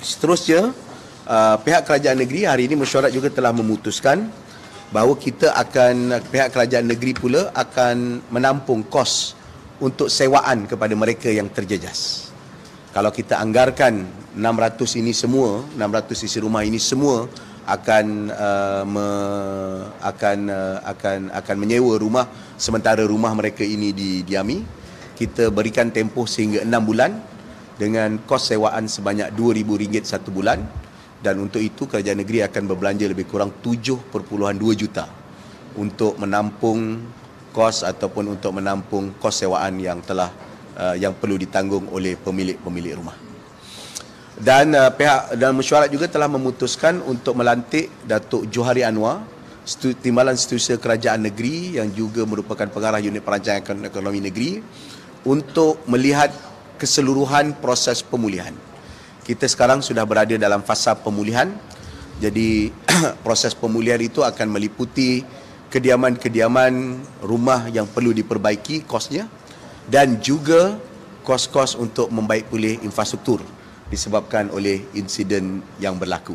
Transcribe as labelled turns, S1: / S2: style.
S1: Seterusnya, pihak kerajaan negeri hari ini mesyuarat juga telah memutuskan bahawa pihak kerajaan negeri pula akan menampung kos untuk sewaan kepada mereka yang terjejas. Kalau kita anggarkan 600 isi rumah ini semua akan menyewa rumah sementara rumah mereka ini didiami, kita berikan tempoh sehingga 6 bulan dengan kos sewaan sebanyak RM2,000 satu bulan, dan untuk itu kerajaan negeri akan berbelanja lebih kurang 7.2 juta untuk menampung kos ataupun untuk menampung kos sewaan yang perlu ditanggung oleh pemilik rumah. Dan mesyuarat juga telah memutuskan untuk melantik Datuk Johari Anwar, Timbalan Setiausaha Kerajaan Negeri yang juga merupakan pengarah unit perancangan ekonomi negeri, untuk melihat keseluruhan proses pemulihan. Kita sekarang sudah berada dalam fasa pemulihan. Jadi proses pemulihan itu akan meliputi kediaman-kediaman rumah yang perlu diperbaiki kosnya, dan juga kos-kos untuk membaik pulih infrastruktur disebabkan oleh insiden yang berlaku.